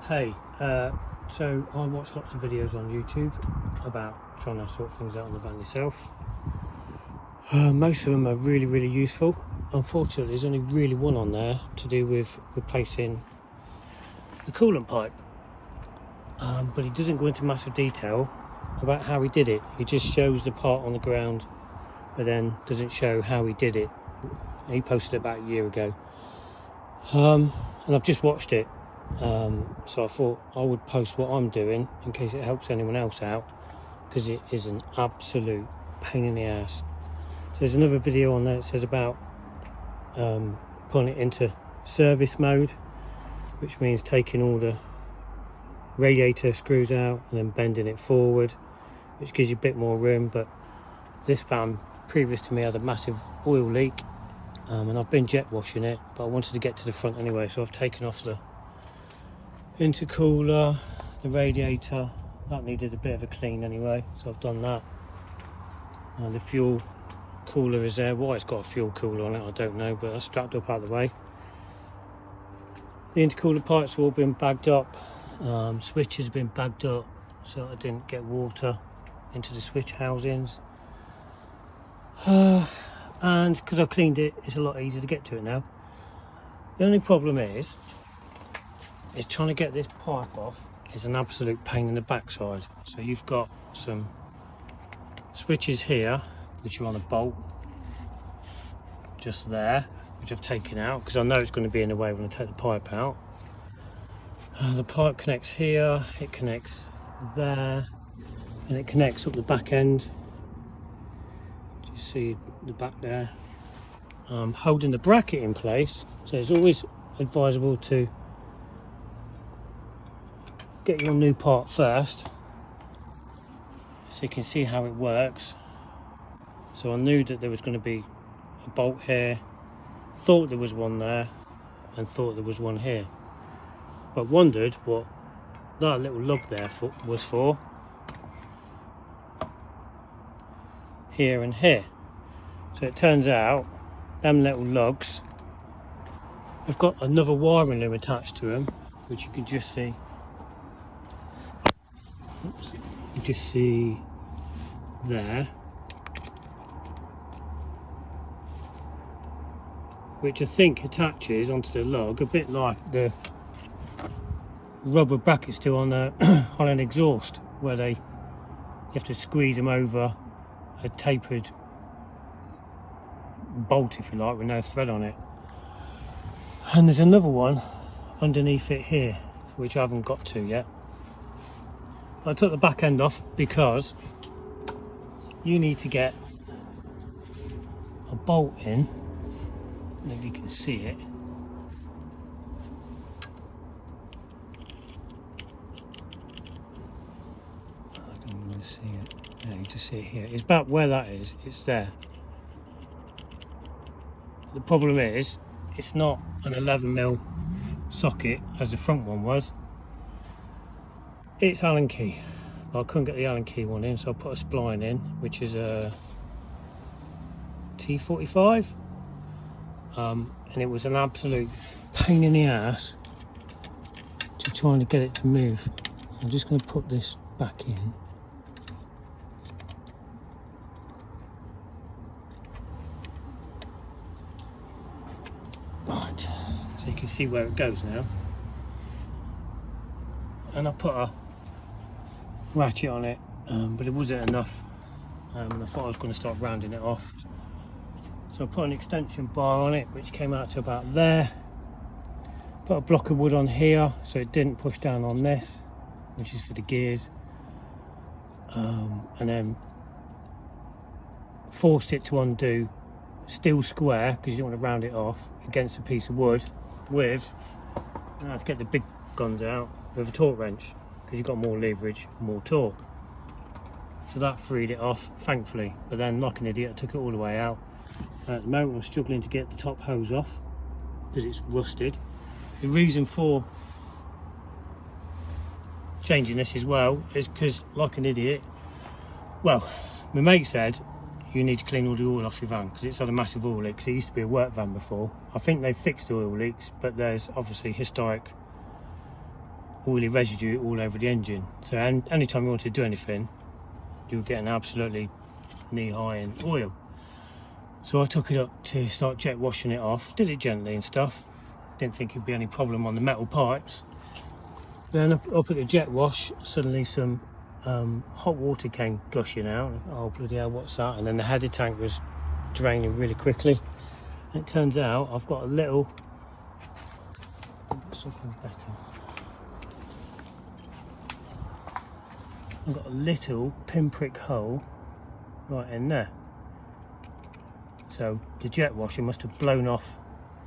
Hey, so I watch lots of videos on YouTube about trying to sort things out on the van yourself. Most of them are really useful. Unfortunately, there's only really one on there to do with replacing the coolant pipe. But he doesn't go into massive detail about how he did it. He just shows the part on the ground, but then doesn't show how he did it. He posted it about a year ago. And I've just watched it. So I thought I would post what I'm doing in case it helps anyone else out, because it is an absolute pain in the ass. So there's another video on there that says about putting it into service mode, which means taking all the radiator screws out and then bending it forward, which gives you a bit more room. But this van previous to me had a massive oil leak, and I've been jet washing it, but I wanted to get to the front anyway, so I've taken off the intercooler, the radiator. That needed a bit of a clean anyway, so I've done that. And the fuel cooler is there. Why it's got a fuel cooler on it, I don't know, but that's strapped up out of the way. The intercooler pipes have all been bagged up. Switches have been bagged up so I didn't get water into the switch housings. And because I've cleaned it, it's a lot easier to get to it now. The only problem is trying to get this pipe off is an absolute pain in the backside. So you've got some switches here which are on a bolt just there, which I've taken out because I know it's going to be in the way when I take the pipe out. The pipe connects here, it connects there, and it connects up the back end. Do you see the back there? Holding the bracket in place, so it's always advisable to get your new part first so you can see how it works. So I knew that there was going to be a bolt here, thought there was one there, and thought there was one here, but wondered what that little lug there was for, here and here. So it turns out them little lugs have got another wiring loom attached to them, which you can just see. Oops. You just see there, which I think attaches onto the lug a bit like the rubber brackets do on an exhaust, where you have to squeeze them over a tapered bolt, if you like, with no thread on it. And there's another one underneath it here, which I haven't got to yet. I took the back end off because you need to get a bolt in. I don't know if you can see it. I don't want to see it. Yeah, you just see it here. It's about where that is. It's there. The problem is, it's not an 11mm socket as the front one was. It's Allen key. But I couldn't get the Allen key one in, so I put a spline in, which is a T45. And it was an absolute pain in the ass to trying to get it to move. So I'm just going to put this back in. Right, so you can see where it goes now. And I put a ratchet on it, but it wasn't enough. I thought I was going to start rounding it off. So I put an extension bar on it, which came out to about there. Put a block of wood on here so it didn't push down on this, which is for the gears. And then forced it to undo, still square because you don't want to round it off, against a piece of wood with, I have to get the big guns out, with a torque wrench, because you've got more leverage, more torque. So that freed it off, thankfully. But then, like an idiot, I took it all the way out. At the moment I'm struggling to get the top hose off because it's rusted. The reason for changing this as well is because, like an idiot, well, my mate said you need to clean all the oil off your van because it's had a massive oil leak. It used to be a work van before. I think they've fixed the oil leaks, but there's obviously historic oily residue all over the engine. So anytime you want to do anything, you're getting absolutely knee-high in oil. So I took it up to start jet washing it off, did it gently and stuff. Didn't think it'd be any problem on the metal pipes. Then up at the jet wash, suddenly some hot water came gushing out. Oh bloody hell, what's that? And then the header tank was draining really quickly. And it turns out I've got a little, something better. I've got a little pinprick hole right in there. So the jet washer must have blown off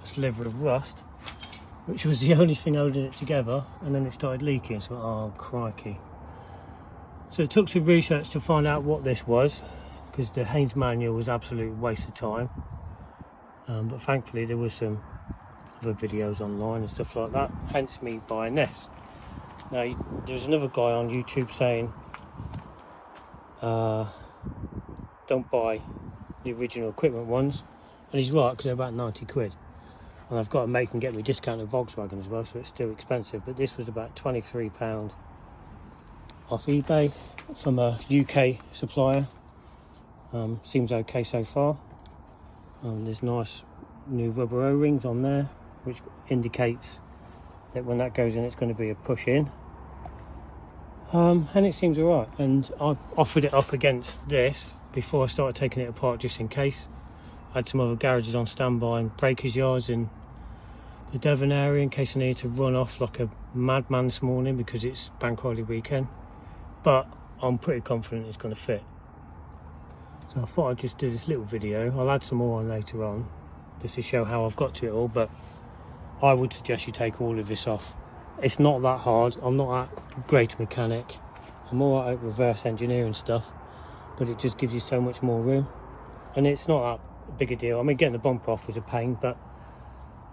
a sliver of rust, which was the only thing holding it together, and then it started leaking. So, oh crikey. So it took some research to find out what this was, because the Haynes manual was absolute waste of time. But thankfully there was some other videos online and stuff like that, hence me buying this. Now there's another guy on YouTube saying don't buy the original equipment ones, and he's right, because they're about 90 quid, and I've got to make them get me discounted Volkswagen as well, so it's still expensive. But this was about £23 off eBay from a UK supplier. Seems okay so far. There's nice new rubber O-rings on there, which indicates that when that goes in it's going to be a push in. And it seems alright, and I offered it up against this before I started taking it apart, just in case. I had some other garages on standby and breakers yards in the Devon area in case I needed to run off like a madman this morning because it's bank holiday weekend. But I'm pretty confident it's going to fit. So I thought I'd just do this little video. I'll add some more on later on just to show how I've got to it all, but I would suggest you take all of this off. It's not that hard. I'm not that great a mechanic. I'm all right at reverse engineering stuff, but it just gives you so much more room, and it's not that big a deal. I mean, getting the bumper off was a pain, but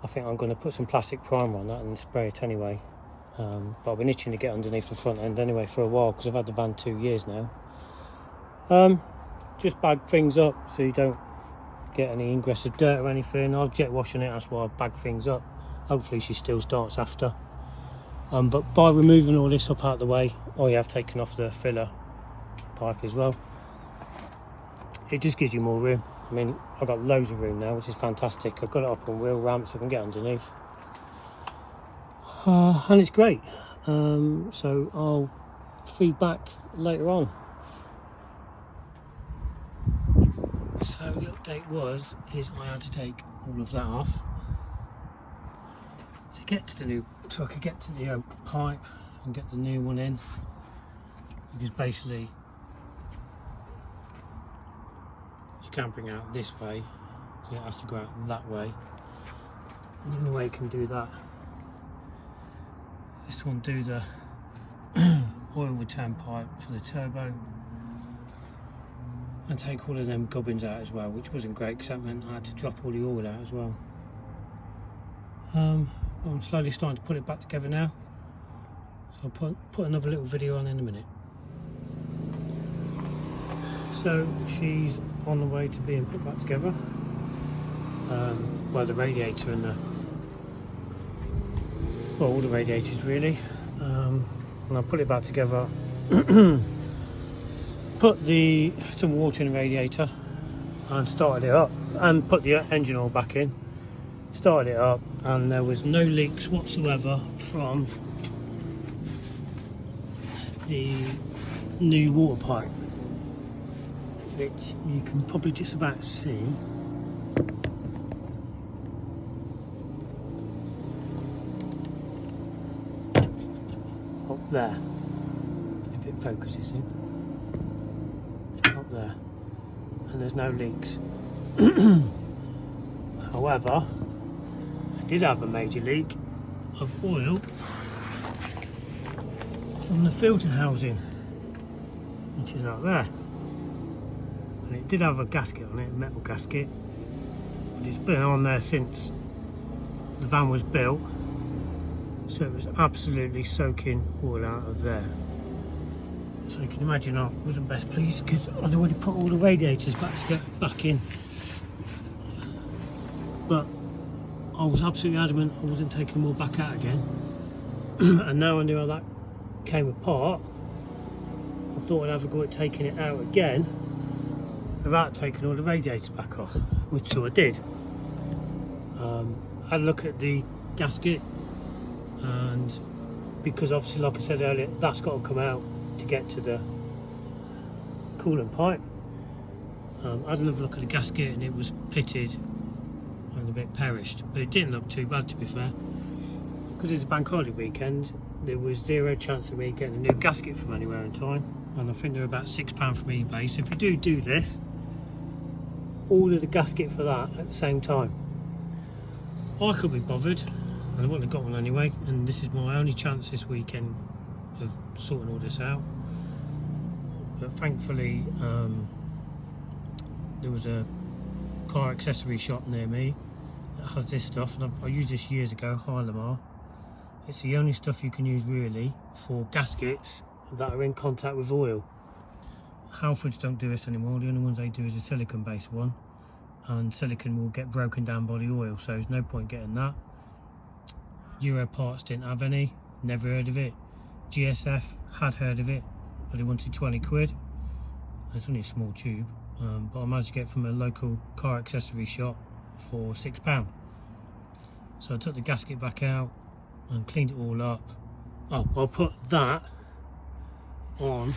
I think I'm going to put some plastic primer on that and spray it anyway. But I've been itching to get underneath the front end anyway for a while, because I've had the van 2 years now. Just bag things up so you don't get any ingress of dirt or anything. I'm jet washing it, that's why I bag things up. Hopefully she still starts after. But by removing all this up out of the way, you have taken off the filler pipe as well. It just gives you more room. I mean, I've got loads of room now, which is fantastic. I've got it up on wheel ramps so I can get underneath. And it's great. So I'll feedback later on. So the update is I had to take all of that off to get to the new, so I could get to the pipe and get the new one in, because basically you can't bring it out this way, so it has to go out that way, and the only way you can do that is to undo the oil return pipe for the turbo and take all of them gubbins out as well, which wasn't great because that meant I had to drop all the oil out as well. I'm slowly starting to put it back together now, so I'll put another little video on in a minute. So she's on the way to being put back together. Well, the radiator and all the radiators really. And I'll put it back together. Put some water in the radiator and started it up, and put the engine oil back in. Started it up, and there was no leaks whatsoever from the new water pipe, which you can probably just about see. Up there, if it focuses in. Up there, and there's no leaks. However, I did have a major leak of oil from the filter housing, which is up there, and it did have a gasket on it, a metal gasket, but it's been on there since the van was built, so it was absolutely soaking oil out of there. So you can imagine I wasn't best pleased because I'd already put all the radiators back in. But I was absolutely adamant I wasn't taking them all back out again. And now I knew how that came apart, I thought I'd have a go at taking it out again without taking all the radiators back off, which so I did. Had a look at the gasket, and because obviously, like I said earlier, that's got to come out to get to the coolant pipe. I had another look at the gasket and it was pitted and a bit perished, but it didn't look too bad, to be fair. Because it's a bank holiday weekend, there was zero chance of me getting a new gasket from anywhere in time, and I think they're about £6 from eBay. So if you do this, order the gasket for that at the same time. I could be bothered, and I wouldn't have got one anyway, and this is my only chance this weekend of sorting all this out. But thankfully there was a car accessory shop near me that has this stuff, and I used this years ago, Hylamar. It's the only stuff you can use really for gaskets that are in contact with oil. Halfords don't do this anymore. The only ones they do is a silicone based one, and silicone will get broken down by the oil, so there's no point getting that. Euro Parts didn't have any, never heard of it. GSF had heard of it, but they wanted 20 quid. It's only a small tube, but I managed to get it from a local car accessory shop for £6. So I took the gasket back out and cleaned it all up. Oh, I'll put that on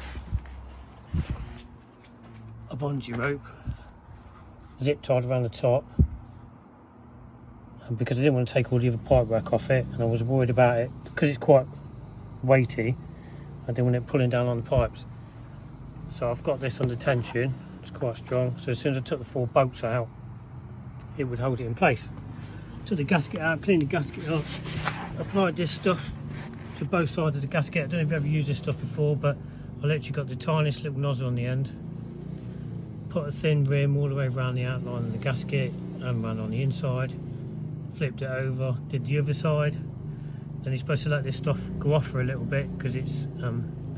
a bungee rope, zip tied around the top, and because I didn't want to take all the other pipe work off it, and I was worried about it because it's quite weighty, I didn't want it pulling down on the pipes. So I've got this under tension, it's quite strong, so as soon as I took the 4 bolts out, it would hold it in place. Took the gasket out, cleaned the gasket up, applied this stuff to both sides of the gasket. I don't know if you've ever used this stuff before, but I literally got the tiniest little nozzle on the end, put a thin rim all the way around the outline of the gasket and ran on the inside, flipped it over, did the other side. Then you're supposed to let this stuff go off for a little bit because it's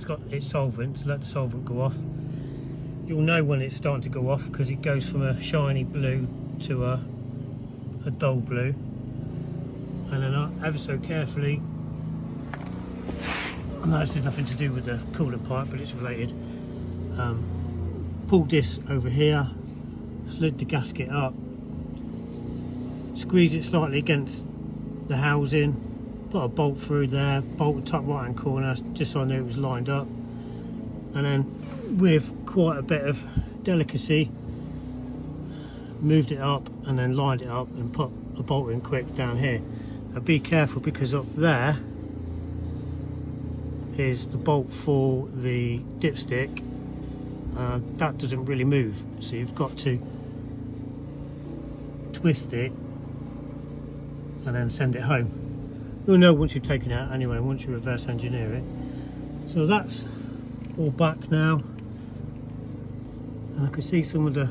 got its solvent, so let the solvent go off. You'll know when it's starting to go off because it goes from a shiny blue to a dull blue. And then I ever so carefully, I know this has nothing to do with the coolant pipe, but it's related, pulled this over here, slid the gasket up, squeeze it slightly against the housing, put a bolt through there, bolt the top right hand corner just so I knew it was lined up, and then with quite a bit of delicacy moved it up and then lined it up and put a bolt in quick down here. Now be careful because up there is the bolt for the dipstick. That doesn't really move, so you've got to twist it and then send it home. You'll know once you've taken it out anyway, once you reverse engineer it. So that's all back now, and I can see some of the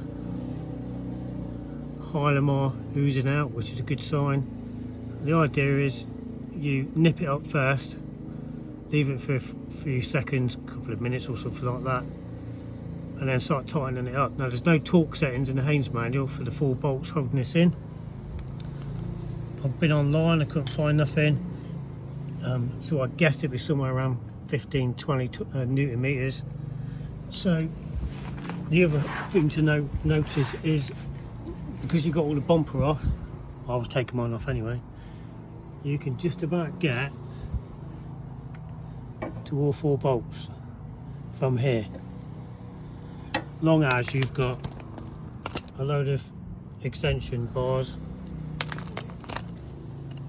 Hylamar oozing out, which is a good sign. The idea is you nip it up first, leave it for a few seconds, a couple of minutes or something like that, and then start tightening it up. Now there's no torque settings in the Haynes manual for the 4 bolts holding this in. I've been online, I couldn't find nothing, so I guessed it'd be somewhere around 15-20 Newton meters. So the other thing to notice is, because you got all the bumper off, I was taking mine off anyway, you can just about get to all 4 bolts from here, long as you've got a load of extension bars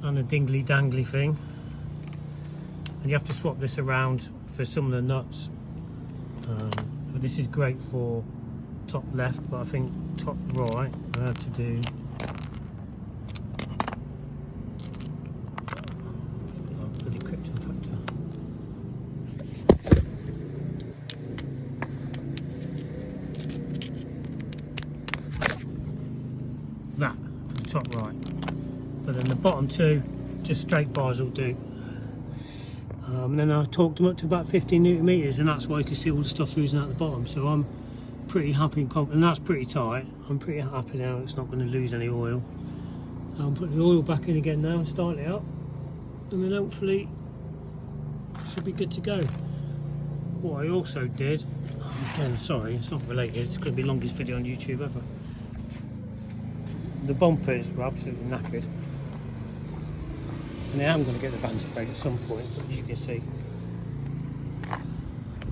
and a dingly dangly thing, and you have to swap this around for some of the nuts. But this is great for top left, but I think top right I had to do bloody Krypton factor. That for the top right, but then the bottom 2 just straight bars will do. And then I torqued them up to about 15 Newton meters, and that's why you can see all the stuff oozing out the bottom. So I'm pretty happy and confident, and that's pretty tight. I'm pretty happy now it's not going to lose any oil. So I'm putting the oil back in again now and starting it up, and then hopefully should be good to go. What I also did, again, sorry, it's not related, it's going to be the longest video on YouTube ever. The bumpers were absolutely knackered. And I am going to get the van sprayed at some point, but as you can see,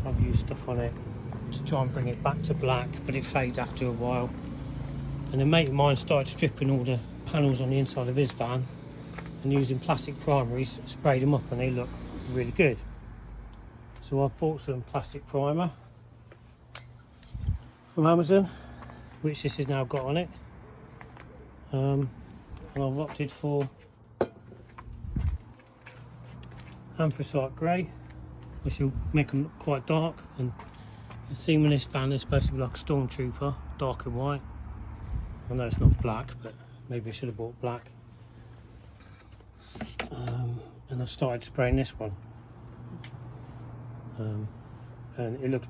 I've used stuff on it to try and bring it back to black, but it fades after a while. And a mate of mine started stripping all the panels on the inside of his van and using plastic primaries, sprayed them up, and they look really good. So I bought some plastic primer from Amazon, which this has now got on it, and I've opted for anthracite grey, which will make them look quite dark. And the theme on this van is supposed to be like a stormtrooper, dark and white. I know it's not black, but maybe I should have bought black. And I started spraying this one, and it looks,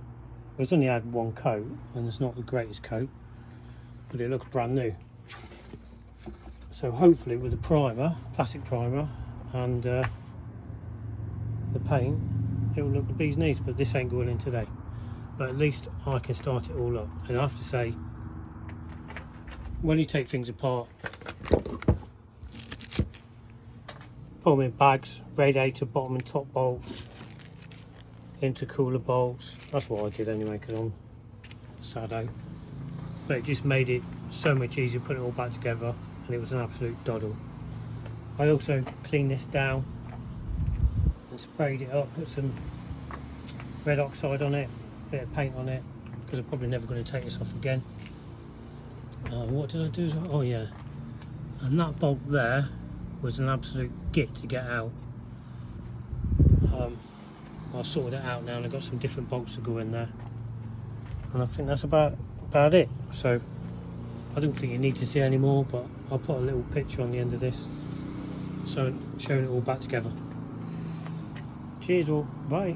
it's only had one coat and it's not the greatest coat, but it looks brand new. So hopefully with the primer, plastic primer, and the paint, it will look the bee's knees. But this ain't going in today, but at least I can start it all up. And I have to say, when you take things apart, put them in bags, radiator bottom and top bolts, intercooler bolts. That's what I did anyway, because I'm sad. But it just made it so much easier putting it all back together, and it was an absolute doddle. I also cleaned this down and sprayed it up, put some red oxide on it, a bit of paint on it, because I'm probably never going to take this off again. What did I do? Oh yeah, and that bolt there was an absolute git to get out. I've sorted it out now, and I've got some different bolts to go in there, and I think that's about it. So I don't think you need to see any more, but I'll put a little picture on the end of this, so showing it all back together. Cheers all, bye.